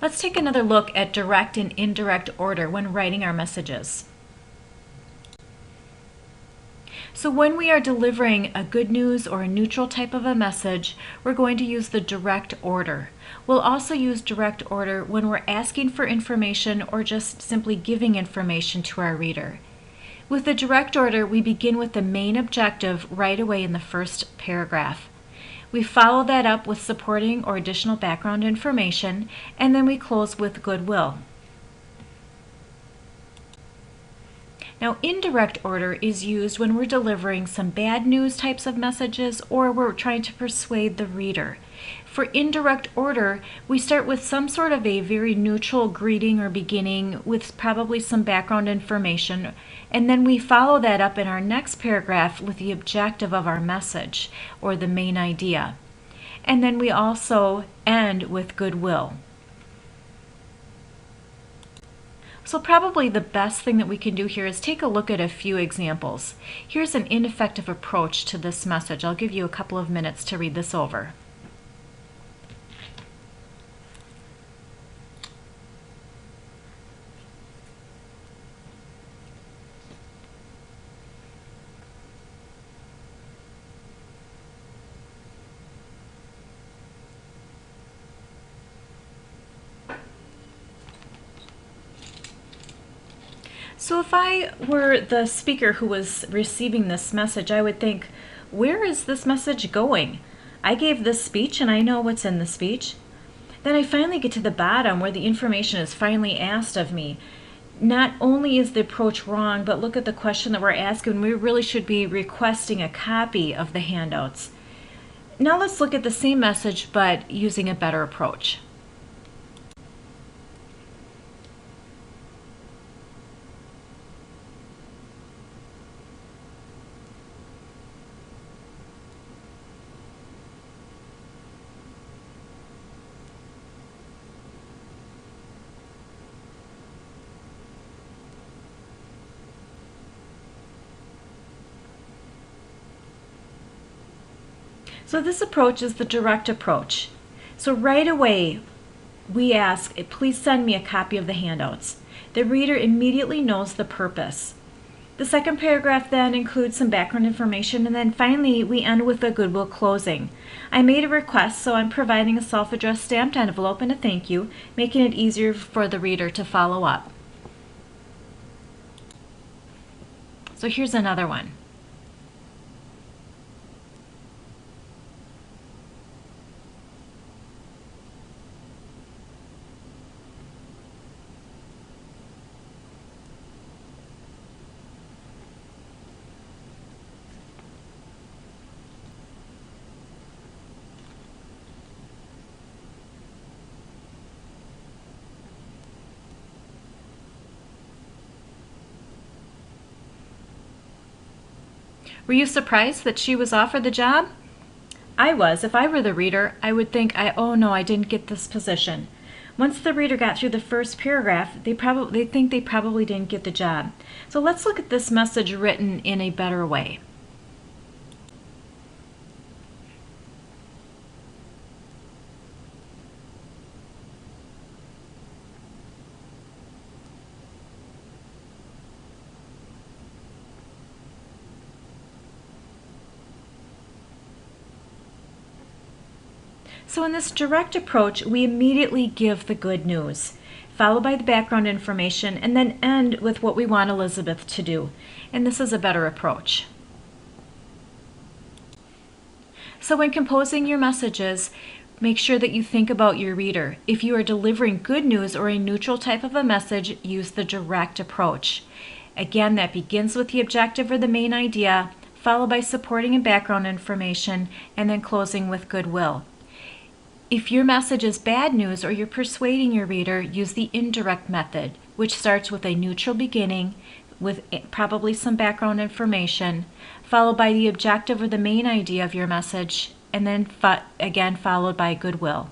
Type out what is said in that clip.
Let's take another look at direct and indirect order when writing our messages. So when we are delivering a good news or a neutral type of a message, we're going to use the direct order. We'll also use direct order when we're asking for information or just simply giving information to our reader. With the direct order, we begin with the main objective right away in the first paragraph. We follow that up with supporting or additional background information, and then we close with goodwill. Now, indirect order is used when we're delivering some bad news types of messages or we're trying to persuade the reader. For indirect order, we start with some sort of a very neutral greeting or beginning with probably some background information, and then we follow that up in our next paragraph with the objective of our message or the main idea. And then we also end with goodwill. So probably the best thing that we can do here is take a look at a few examples. Here's an ineffective approach to this message. I'll give you a couple of minutes to read this over. So if I were the speaker who was receiving this message, I would think, where is this message going? I gave this speech and I know what's in the speech. Then I finally get to the bottom where the information is finally asked of me. Not only is the approach wrong, but look at the question that we're asking. We really should be requesting a copy of the handouts. Now let's look at the same message but using a better approach. So this approach is the direct approach. So right away, we ask, please send me a copy of the handouts. The reader immediately knows the purpose. The second paragraph then includes some background information, and then finally we end with a goodwill closing. I made a request, so I'm providing a self-addressed stamped envelope and a thank you, making it easier for the reader to follow up. So here's another one. Were you surprised that she was offered the job? I was. If I were the reader, I would think, oh no, I didn't get this position. Once the reader got through the first paragraph, they think they probably didn't get the job. So let's look at this message written in a better way. So in this direct approach, we immediately give the good news, followed by the background information, and then end with what we want Elizabeth to do. And this is a better approach. So when composing your messages, make sure that you think about your reader. If you are delivering good news or a neutral type of a message, use the direct approach. Again, that begins with the objective or the main idea, followed by supporting and background information, and then closing with goodwill. If your message is bad news or you're persuading your reader, use the indirect method, which starts with a neutral beginning with probably some background information, followed by the objective or the main idea of your message, and then again followed by goodwill.